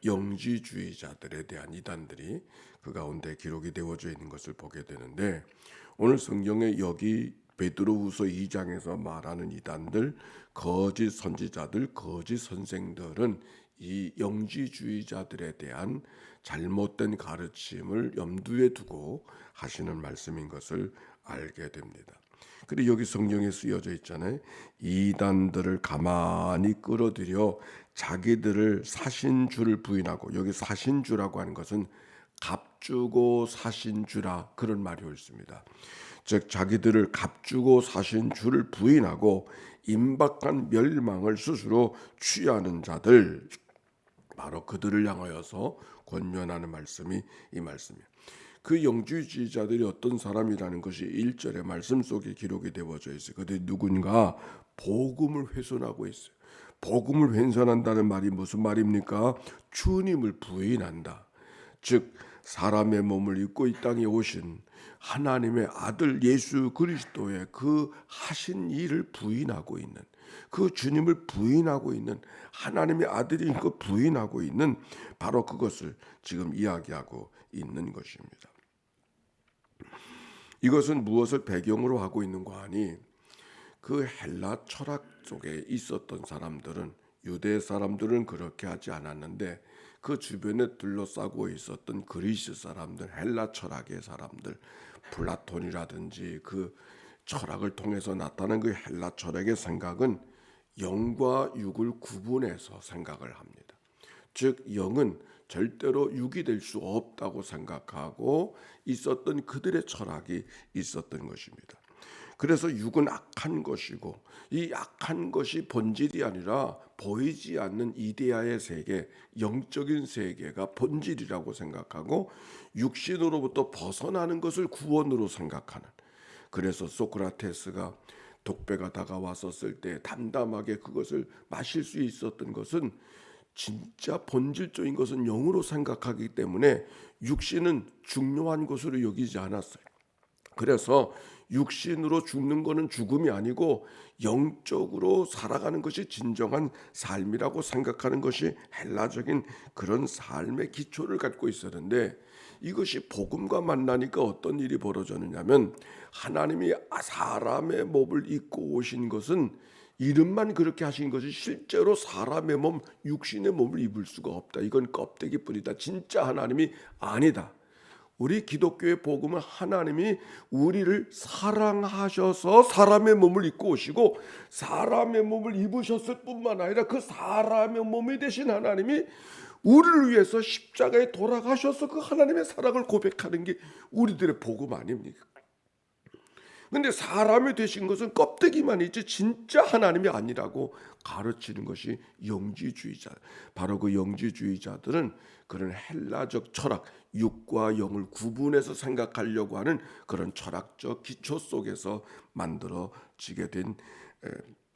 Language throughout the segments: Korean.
영지주의자들에 대한 이단들이 그 가운데 기록이 되어져 있는 것을 보게 되는데, 오늘 성경에 여기 베드로후서 2장에서 말하는 이단들, 거짓 선지자들, 거짓 선생들은 이 영지주의자들에 대한 잘못된 가르침을 염두에 두고 하시는 말씀인 것을 알게 됩니다. 그리고 여기 성경에 쓰여져 있잖아요. 이단들을 가만히 끌어들여 자기들을 사신주를 부인하고, 여기 사신주라고 하는 것은 값주고 사신주라, 그런 말이 옳습니다. 즉 자기들을 값주고 사신주를 부인하고 임박한 멸망을 스스로 취하는 자들, 바로 그들을 향하여서 권면하는 말씀이 이 말씀이에요. 그 영지주의자들이 어떤 사람이라는 것이 1절의 말씀 속에 기록이 되어져 있어요. 그들이 누군가 복음을 훼손하고 있어요. 복음을 훼손한다는 말이 무슨 말입니까? 주님을 부인한다. 즉 사람의 몸을 입고 이 땅에 오신 하나님의 아들 예수 그리스도의 그 하신 일을 부인하고 있는, 그 주님을 부인하고 있는, 하나님의 아들인 그 부인하고 있는, 바로 그것을 지금 이야기하고 있는 것입니다. 이것은 무엇을 배경으로 하고 있는가 하니, 그 헬라 철학 속에 있었던 사람들은, 유대 사람들은 그렇게 하지 않았는데 그 주변에 둘러싸고 있었던 그리스 사람들, 헬라 철학의 사람들, 플라톤이라든지 그 철학을 통해서 나타난 그 헬라 철학의 생각은 영과 육을 구분해서 생각을 합니다. 즉 영은 절대로 육이 될 수 없다고 생각하고 있었던 그들의 철학이 있었던 것입니다. 그래서 육은 악한 것이고, 이 악한 것이 본질이 아니라 보이지 않는 이데아의 세계, 영적인 세계가 본질이라고 생각하고 육신으로부터 벗어나는 것을 구원으로 생각하는, 그래서 소크라테스가 독배가 다가왔었을 때 담담하게 그것을 마실 수 있었던 것은 진짜 본질적인 것은 영으로 생각하기 때문에 육신은 중요한 것으로 여기지 않았어요. 그래서 육신으로 죽는 것은 죽음이 아니고 영적으로 살아가는 것이 진정한 삶이라고 생각하는 것이 헬라적인 그런 삶의 기초를 갖고 있었는데, 이것이 복음과 만나니까 어떤 일이 벌어졌느냐면, 하나님이 사람의 몸을 입고 오신 것은 이름만 그렇게 하신 것이 실제로 사람의 몸, 육신의 몸을 입을 수가 없다. 이건 껍데기뿐이다. 진짜 하나님이 아니다. 우리 기독교의 복음은 하나님이 우리를 사랑하셔서 사람의 몸을 입고 오시고, 사람의 몸을 입으셨을 뿐만 아니라 그 사람의 몸이 되신 하나님이 우리를 위해서 십자가에 돌아가셔서 그 하나님의 사랑을 고백하는 게 우리들의 복음 아닙니까? 근데 사람이 되신 것은 껍데기만 있지 진짜 하나님이 아니라고 가르치는 것이 영지주의자. 바로 그 영지주의자들은 그런 헬라적 철학, 육과 영을 구분해서 생각하려고 하는 그런 철학적 기초 속에서 만들어지게 된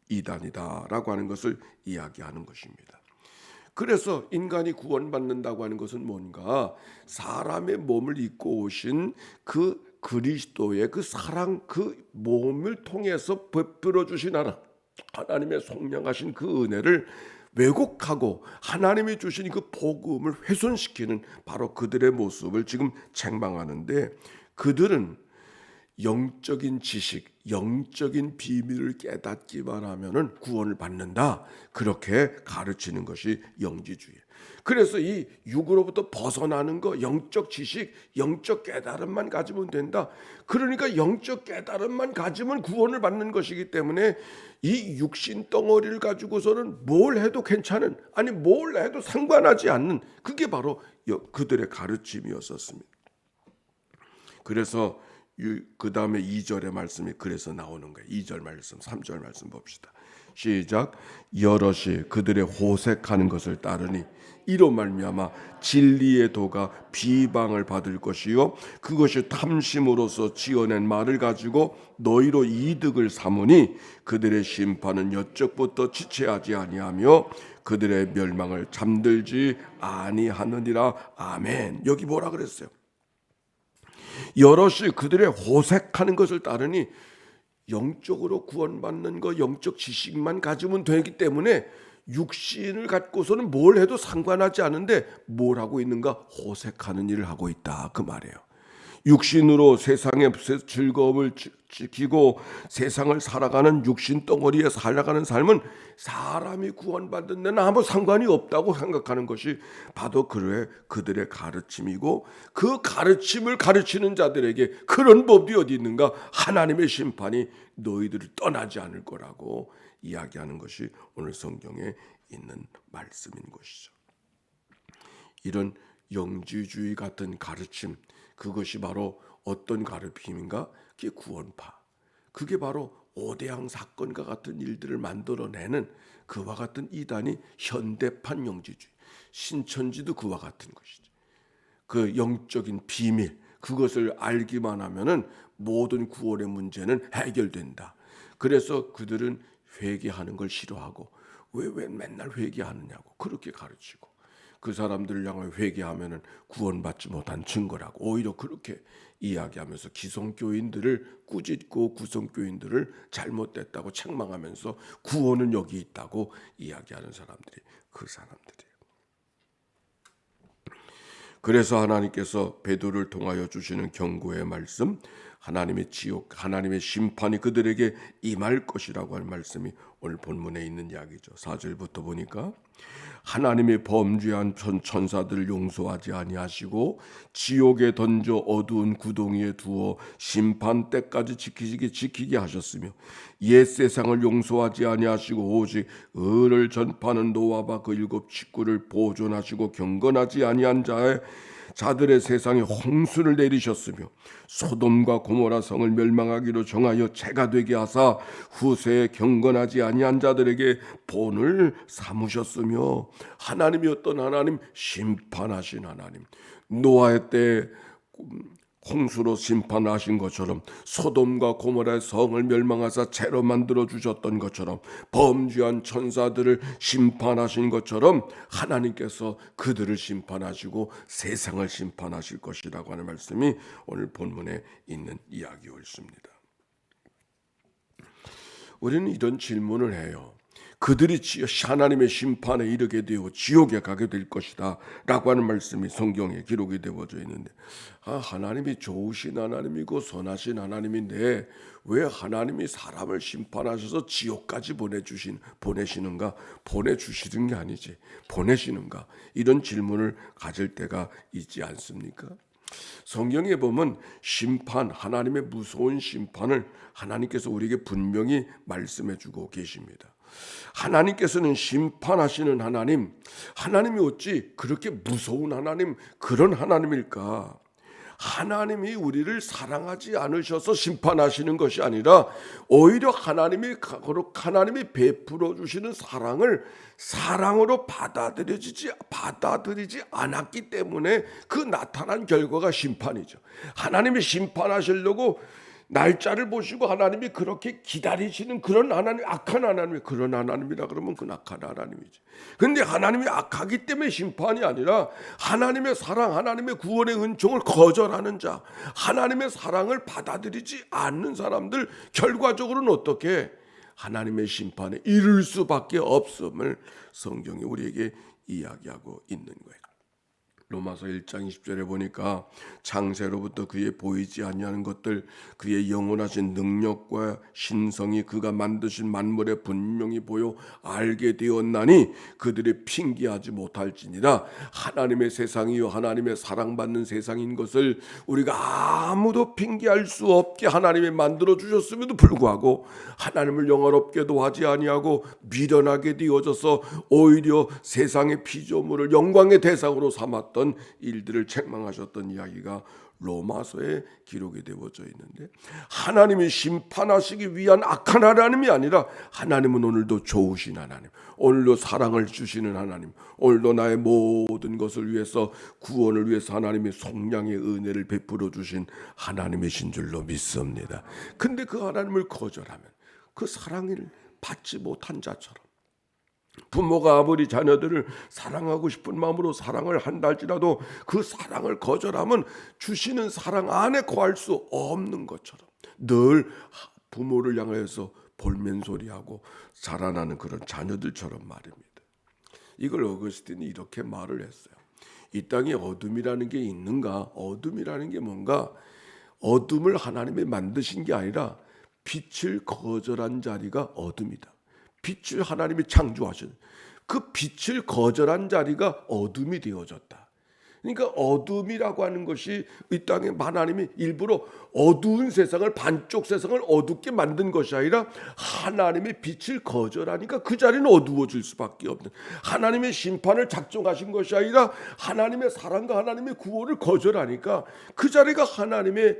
이단이다라고 하는 것을 이야기하는 것입니다. 그래서 인간이 구원받는다고 하는 것은 뭔가 사람의 몸을 입고 오신 그 그리스도의 그 사랑, 그 몸을 통해서 베풀어 주신 하나님의 속량하신 그 은혜를 왜곡하고 하나님이 주신 그 복음을 훼손시키는 바로 그들의 모습을 지금 책망하는데, 그들은 영적인 지식, 영적인 비밀을 깨닫기만 하면은 구원을 받는다, 그렇게 가르치는 것이 영지주의. 그래서 이 육으로부터 벗어나는 거, 영적 지식, 영적 깨달음만 가지면 된다. 그러니까 영적 깨달음만 가지면 구원을 받는 것이기 때문에 이 육신 덩어리를 가지고서는 뭘 해도 괜찮은, 아니 뭘 해도 상관하지 않는, 그게 바로 그들의 가르침이었었습니다. 그래서 그 다음에 2절의 말씀이 그래서 나오는 거예요. 2절 말씀, 3절 말씀 봅시다. 시작. 여럿이 그들의 호색하는 것을 따르니 이로 말미암아 진리의 도가 비방을 받을 것이요 그것이 탐심으로서 지어낸 말을 가지고 너희로 이득을 삼으니 그들의 심판은 여적부터 지체하지 아니하며 그들의 멸망을 잠들지 아니하느니라. 아멘. 여기 뭐라 그랬어요? 여럿이 그들의 호색하는 것을 따르니, 영적으로 구원받는 것, 영적 지식만 가지면 되기 때문에 육신을 갖고서는 뭘 해도 상관하지 않은데 뭘 하고 있는가? 호색하는 일을 하고 있다 그 말이에요. 육신으로 세상의 즐거움을 지키고 세상을 살아가는 육신 덩어리에 살아가는 삶은 사람이 구원받는 데는 아무 상관이 없다고 생각하는 것이 바로 그들의 가르침이고, 그 가르침을 가르치는 자들에게 그런 법이 어디 있는가? 하나님의 심판이 너희들을 떠나지 않을 거라고 이야기하는 것이 오늘 성경에 있는 말씀인 것이죠. 이런 영지주의 같은 가르침, 그것이 바로 어떤 가르침인가? 그게 구원파. 그게 바로 오대양 사건과 같은 일들을 만들어내는 그와 같은 이단이 현대판 영지주의. 신천지도 그와 같은 것이죠. 그 영적인 비밀, 그것을 알기만 하면은 모든 구원의 문제는 해결된다. 그래서 그들은 회개하는 걸 싫어하고, 왜 맨날 회개하느냐고 그렇게 가르치고, 그 사람들을 향해 회개하면은 구원받지 못한 증거라고 오히려 그렇게 이야기하면서 기성교인들을 꾸짖고 구성교인들을 잘못됐다고 책망하면서 구원은 여기 있다고 이야기하는 사람들이 그 사람들이에요. 그래서 하나님께서 베드로를 통하여 주시는 경고의 말씀, 하나님의 지옥, 하나님의 심판이 그들에게 임할 것이라고 하는 말씀이 오늘 본문에 있는 이야기죠. 4절부터 보니까 하나님이 범죄한 천사들을 용서하지 아니하시고 지옥에 던져 어두운 구덩이에 두어 심판 때까지 지키게 하셨으며, 옛 세상을 용서하지 아니하시고 오직 의를 전파하는 노아와 그 7 식구를 보존하시고 경건하지 아니한 자들의 세상에 홍수를 내리셨으며, 소돔과 고모라 성을 멸망하기로 정하여 재가 되게 하사 후세에 경건하지 아니한 자들에게 본을 삼으셨으며, 하나님이 어떤 하나님? 심판하신 하나님. 노아의 때 홍수로 심판하신 것처럼, 소돔과 고모라의 성을 멸망하사 재로 만들어 주셨던 것처럼, 범죄한 천사들을 심판하신 것처럼 하나님께서 그들을 심판하시고 세상을 심판하실 것이라고 하는 말씀이 오늘 본문에 있는 이야기였습니다. 우리는 이런 질문을 해요. 그들이 하나님의 심판에 이르게 되어 지옥에 가게 될 것이다 라고 하는 말씀이 성경에 기록이 되어져 있는데, 하나님이 좋으신 하나님이고 선하신 하나님인데 왜 하나님이 사람을 심판하셔서 지옥까지 보내시는가? 보내주시는 게 아니지 보내시는가? 이런 질문을 가질 때가 있지 않습니까? 성경에 보면 심판, 하나님의 무서운 심판을 하나님께서 우리에게 분명히 말씀해 주고 계십니다. 하나님께서는 심판하시는 하나님, 하나님이 어찌 그렇게 무서운 하나님, 그런 하나님일까? 하나님이 우리를 사랑하지 않으셔서 심판하시는 것이 아니라 오히려 하나님이 베풀어 주시는 사랑을 사랑으로 받아들이지 않았기 때문에 그 나타난 결과가 심판이죠. 하나님이 심판하시려고 날짜를 보시고 하나님이 그렇게 기다리시는 그런 하나님, 악한 하나님이, 그런 하나님이라 그러면 그 악한 하나님이지. 근데 하나님이 악하기 때문에 심판이 아니라 하나님의 사랑, 하나님의 구원의 은총을 거절하는 자, 하나님의 사랑을 받아들이지 않는 사람들, 결과적으로는 어떻게 하나님의 심판에 이를 수밖에 없음을 성경이 우리에게 이야기하고 있는 거예요. 로마서 1장 20절에 보니까 창세로부터 그의 보이지 아니하는 것들, 그의 영원하신 능력과 신성이 그가 만드신 만물에 분명히 보여 알게 되었나니 그들이 핑계하지 못할지니라. 하나님의 세상이요 하나님의 사랑받는 세상인 것을 우리가 아무도 핑계할 수 없게 하나님이 만들어 주셨음에도 불구하고 하나님을 영화롭게도 하지 아니하고 미련하게 되어져서 오히려 세상의 피조물을 영광의 대상으로 삼았던 일들을 책망하셨던 이야기가 로마서에 기록이 되어져 있는데, 하나님이 심판하시기 위한 악한 하나님이 아니라 하나님은 오늘도 좋으신 하나님, 오늘도 사랑을 주시는 하나님, 오늘도 나의 모든 것을 위해서, 구원을 위해서 하나님의 속량의 은혜를 베풀어 주신 하나님이신 줄로 믿습니다. 근데 그 하나님을 거절하면 그 사랑을 받지 못한 자처럼, 부모가 아무리 자녀들을 사랑하고 싶은 마음으로 사랑을 한다 할지라도 그 사랑을 거절하면 주시는 사랑 안에 거할 수 없는 것처럼 늘 부모를 향해서 볼멘소리하고 자라나는 그런 자녀들처럼 말입니다. 이걸 어거스틴이 이렇게 말을 했어요. 이 땅에 어둠이라는 게 있는가? 어둠이라는 게 뭔가? 어둠을 하나님이 만드신 게 아니라 빛을 거절한 자리가 어둠이다. 빛을 하나님이 창조하신 그 빛을 거절한 자리가 어둠이 되어졌다. 그러니까 어둠이라고 하는 것이 이 땅에 하나님이 일부러 어두운 세상을, 반쪽 세상을 어둡게 만든 것이 아니라 하나님의 빛을 거절하니까 그 자리는 어두워질 수밖에 없는, 하나님의 심판을 작정하신 것이 아니라 하나님의 사랑과 하나님의 구원을 거절하니까 그 자리가 하나님의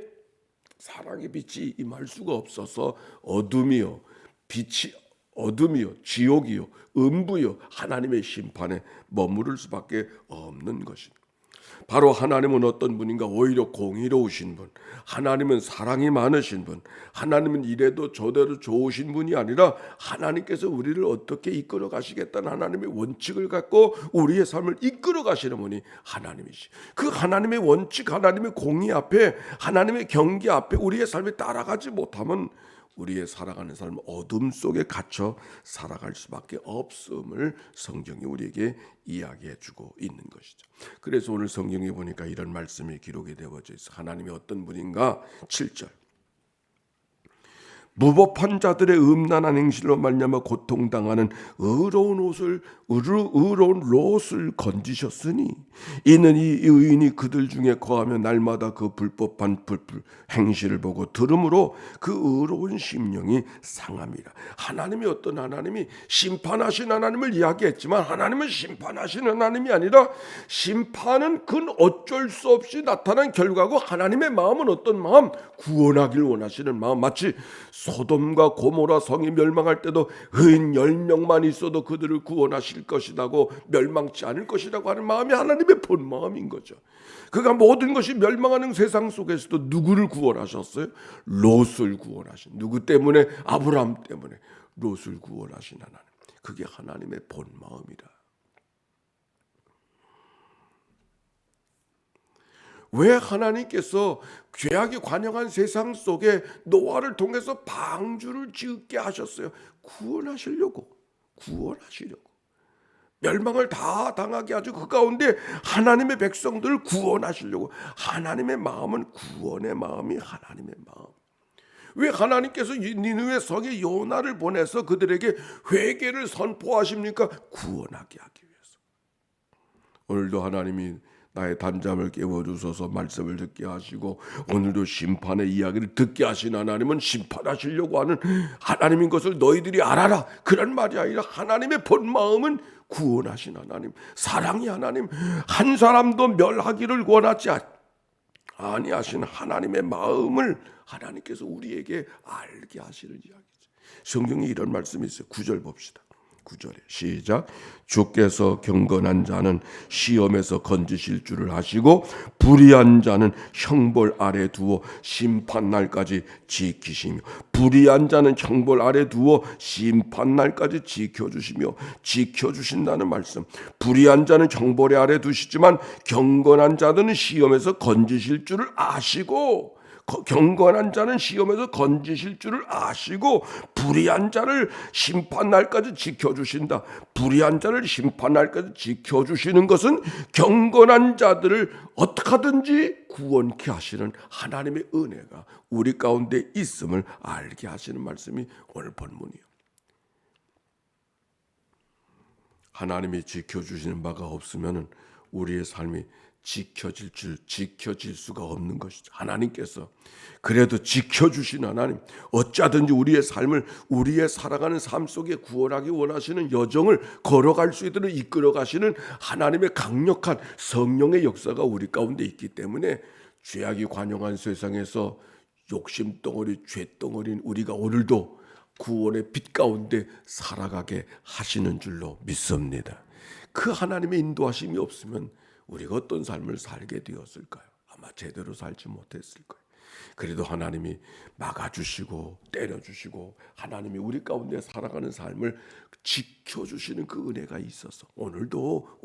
사랑의 빛이 임할 수가 없어서 어둠이요, 빛이 어둠이요, 지옥이요, 음부요, 하나님의 심판에 머무를 수밖에 없는 것입니다. 바로 하나님은 어떤 분인가? 오히려 공의로우신 분, 하나님은 사랑이 많으신 분, 하나님은 이래도 저대로 좋으신 분이 아니라 하나님께서 우리를 어떻게 이끌어 가시겠다는 하나님의 원칙을 갖고 우리의 삶을 이끌어 가시는 분이 하나님이시. 그 하나님의 원칙, 하나님의 공의 앞에, 하나님의 경계 앞에 우리의 삶이 따라가지 못하면 우리의 살아가는 삶은 어둠 속에 갇혀 살아갈 수밖에 없음을 성경이 우리에게 이야기해 주고 있는 것이죠. 그래서 오늘 성경에 보니까 이런 말씀이 기록이 되어져 있어. 하나님이 어떤 분인가? 7절. 무법한 자들의 음란한 행실로 말미암아 고통당하는 의로운 롯을 건지셨으니 이는 이 의인이 그들 중에 거하며 날마다 그 불법한 행실을 보고 들음으로 그 의로운 심령이 상함이라. 하나님이 어떤 하나님이 심판하신 하나님을 이야기했지만 하나님은 심판하신 하나님이 아니라 심판은 그건 어쩔 수 없이 나타난 결과고 하나님의 마음은 어떤 마음? 구원하길 원하시는 마음. 마치 소돔과 고모라 성이 멸망할 때도 의인 10명만 있어도 그들을 구원하실 것이라고, 멸망치 않을 것이라고 하는 마음이 하나님의 본 마음인 거죠. 그가 모든 것이 멸망하는 세상 속에서도 누구를 구원하셨어요? 롯을 구원하신. 누구 때문에? 아브라함 때문에 롯을 구원하신 하나님. 그게 하나님의 본 마음이라. 왜 하나님께서 죄악이 관영한 세상 속에 노아를 통해서 방주를 짓게 하셨어요? 구원하시려고. 멸망을 다 당하게 하죠. 그 가운데 하나님의 백성들을 구원하시려고. 하나님의 마음은 구원의 마음이 하나님의 마음. 왜 하나님께서 니느웨 성에 요나를 보내서 그들에게 회개를 선포하십니까? 구원하게 하기 위해서. 오늘도 하나님이 나의 단잠을 깨워주셔서 말씀을 듣게 하시고 오늘도 심판의 이야기를 듣게 하신 하나님은 심판하시려고 하는 하나님인 것을 너희들이 알아라, 그런 말이 아니라 하나님의 본 마음은 구원하신 하나님, 사랑의 하나님, 한 사람도 멸하기를 원하지 아니하신 하나님의 마음을 하나님께서 우리에게 알게 하시는 이야기죠. 성경에 이런 말씀이 있어요. 9절 봅시다. 9절에 시작. 주께서 경건한 자는 시험에서 건지실 줄을 아시고 불의한 자는 형벌 아래 두어 심판날까지 지키시며, 불의한 자는 형벌 아래 두어 심판날까지 지켜주신다는 말씀. 불의한 자는 형벌 아래 두시지만 경건한 자들은 시험에서 건지실 줄을 아시고, 경건한 자는 시험에서 건지실 줄을 아시고 불의한 자를 심판날까지 지켜주신다. 불의한 자를 심판날까지 지켜주시는 것은 경건한 자들을 어떻게 하든지 구원케 하시는 하나님의 은혜가 우리 가운데 있음을 알게 하시는 말씀이 오늘 본문이에요. 하나님이 지켜주시는 바가 없으면 우리의 삶이 지켜질 수가 없는 것이죠. 하나님께서 그래도 지켜주신 하나님, 어쩌든지 우리의 삶을, 우리의 살아가는 삶 속에 구원하기 원하시는 여정을 걸어갈 수 있도록 이끌어 가시는 하나님의 강력한 성령의 역사가 우리 가운데 있기 때문에 죄악이 관영한 세상에서 욕심덩어리, 죄덩어리인 우리가 오늘도 구원의 빛 가운데 살아가게 하시는 줄로 믿습니다. 그 하나님의 인도하심이 없으면 우리가 어떤 삶을 살게 되었을까요? 아마 제대로 살지 못했을 거예요. 그래도 하나님이 막아주시고 때려주시고 하나님이 우리 가운데 살아가는 삶을 지켜주시는 그 은혜가 있어서 오늘도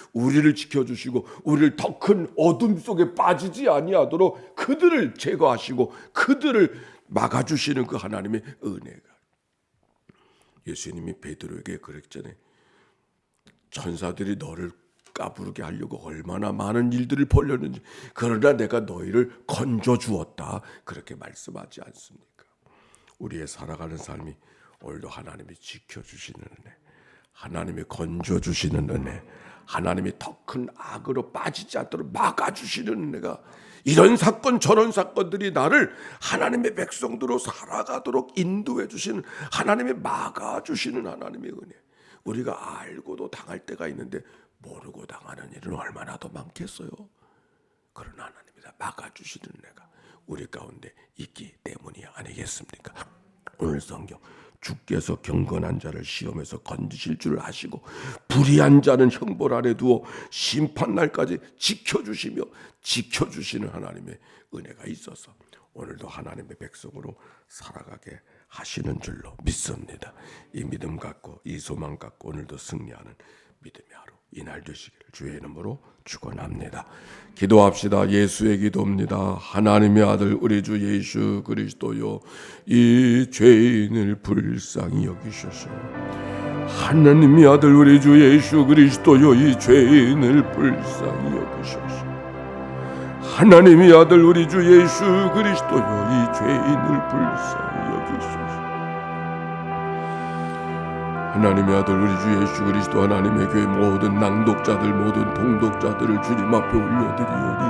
우리를 지켜주시고 우리를 더 큰 어둠 속에 빠지지 아니하도록 그들을 제거하시고 그들을 막아주시는 그 하나님의 은혜가. 예수님이 베드로에게 그랬잖아요. 천사들이 너를 까부르게 하려고 얼마나 많은 일들을 벌였는지, 그러나 내가 너희를 건져 주었다, 그렇게 말씀하지 않습니까? 우리의 살아가는 삶이 오늘도 하나님이 지켜주시는 은혜, 하나님이 건져주시는 은혜, 하나님이 더 큰 악으로 빠지지 않도록 막아주시는 은혜가, 이런 사건 저런 사건들이 나를 하나님의 백성들로 살아가도록 인도해 주시는, 하나님이 막아주시는 하나님의 은혜. 우리가 알고도 당할 때가 있는데 모르고 당하는 일은 얼마나 더 많겠어요. 그런 하나님이 다 막아주시는 은혜가 우리 가운데 있기 때문이 아니겠습니까? 오늘 성경, 주께서 경건한 자를 시험에서 건지실 줄 아시고 불의한 자는 형벌 아래 두어 심판날까지 지켜주시며 지켜주시는 하나님의 은혜가 있어서 오늘도 하나님의 백성으로 살아가게 하시는 줄로 믿습니다. 이 믿음 갖고 이 소망 갖고 오늘도 승리하는 믿음의 하루 이날 되시기를 주의 이름으로 축원합니다. 기도합시다. 예수의 기도입니다. 하나님의 아들 우리 주 예수 그리스도요, 이 죄인을 불쌍히 여기소서. 하나님의 아들 우리 주 예수 그리스도요, 이 죄인을 불쌍히 여기소서. 하나님의 아들 우리 주 예수 그리스도요, 이 죄인을 불쌍히 여기소서. 하나님의 아들 우리 주 예수 그리스도, 하나님의 교회 모든 낭독자들 모든 통독자들을 주님 앞에 올려드리오니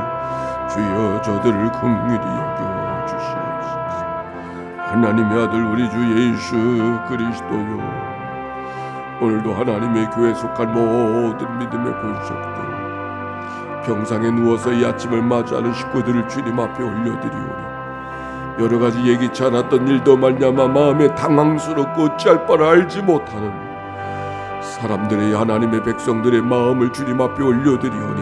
주여 저들을 긍휼히 여겨 주시옵소서. 하나님의 아들 우리 주 예수 그리스도요, 오늘도 하나님의 교회에 속한 모든 믿음의 본속들, 병상에 누워서 이 아침을 맞이하는 식구들을 주님 앞에 올려드리오니 여러 가지 예기치 않았던 일도 말미암아 마음에 당황스럽고 어찌할 바를 알지 못하는 사람들의, 하나님의 백성들의 마음을 주님 앞에 올려드리오니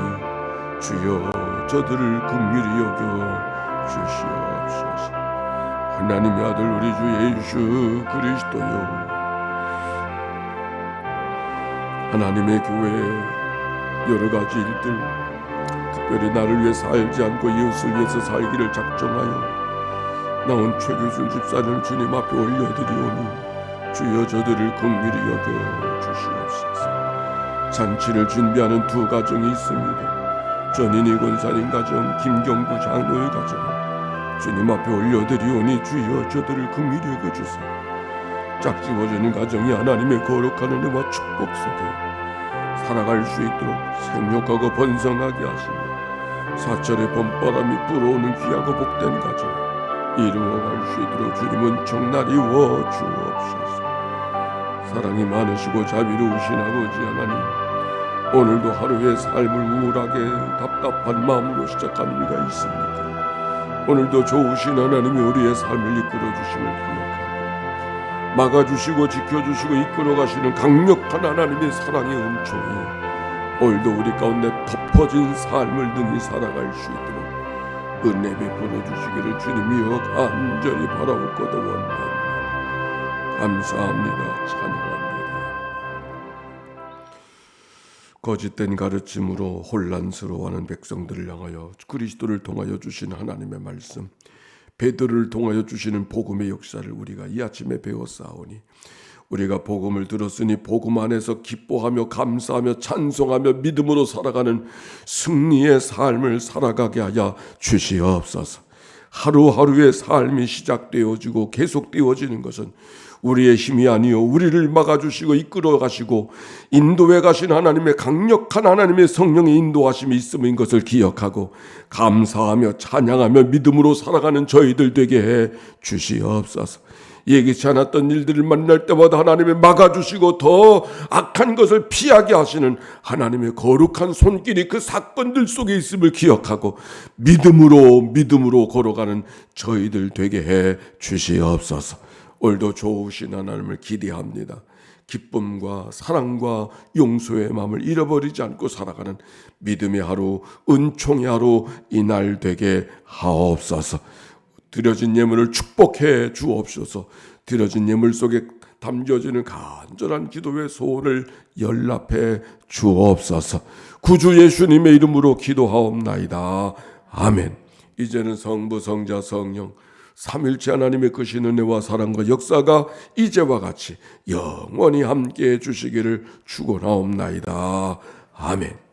주여 저들을 긍휼히 여겨 주시옵소서. 하나님의 아들 우리 주 예수 그리스도요, 하나님의 교회 여러 가지 일들, 특별히 나를 위해 살지 않고 이웃을 위해서 살기를 작정하여 나온 최규술 집사를 주님 앞에 올려드리오니 주여 저들을 긍휼히 여겨 주시옵소서. 잔치를 준비하는 두 가정이 있습니다. 전인희 권사님 가정, 김경구 장로의 가정, 주님 앞에 올려드리오니 주여 저들을 긍휼히 여겨 주세요. 짝지어지는 가정이 하나님의 거룩한 은혜와 축복 속에 살아갈 수 있도록 생육하고 번성하게 하시며 사철의 봄바람이 불어오는 귀하고 복된 가정 이루어갈 수 있도록 주님은 정날이 워 주옵소서. 사랑이 많으시고 자비로우신 아버지 하나님, 오늘도 하루의 삶을 우울하게 답답한 마음으로 시작하는 이가 있습니까? 오늘도 좋으신 하나님이 우리의 삶을 이끌어 주심을 기억하고 막아주시고 지켜주시고 이끌어가시는 강력한 하나님의 사랑의 은총이 오늘도 우리 가운데 덮어진 삶을 능히 살아갈 수 있도록 은혜 베풀어 주시기를 주님이여 간절히 바라옵고도 원합니다. 감사합니다. 찬양합니다. 거짓된 가르침으로 혼란스러워하는 백성들을 향하여 그리스도를 통하여 주신 하나님의 말씀, 베드로를 통하여 주시는 복음의 역사를 우리가 이 아침에 배웠사오니 우리가 복음을 들었으니 복음 안에서 기뻐하며 감사하며 찬송하며 믿음으로 살아가는 승리의 삶을 살아가게 하여 주시옵소서. 하루하루의 삶이 시작되어지고 계속되어지는 것은 우리의 힘이 아니요 우리를 막아주시고 이끌어가시고 인도해 가신 하나님의 강력한 하나님의 성령의 인도하심이 있음인 것을 기억하고 감사하며 찬양하며 믿음으로 살아가는 저희들 되게 해 주시옵소서. 예기치 않았던 일들을 만날 때마다 하나님이 막아주시고 더 악한 것을 피하게 하시는 하나님의 거룩한 손길이 그 사건들 속에 있음을 기억하고 믿음으로 걸어가는 저희들 되게 해 주시옵소서. 오늘도 좋으신 하나님을 기대합니다. 기쁨과 사랑과 용서의 마음을 잃어버리지 않고 살아가는 믿음의 하루, 은총의 하루 이날 되게 하옵소서. 드려진 예물을 축복해 주옵소서. 드려진 예물 속에 담겨지는 간절한 기도의 소원을 연락해 주옵소서. 구주 예수님의 이름으로 기도하옵나이다. 아멘. 이제는 성부 성자 성령 삼일째 하나님의 크신 은혜와 사랑과 역사가 이제와 같이 영원히 함께해 주시기를 축원하옵나이다. 아멘.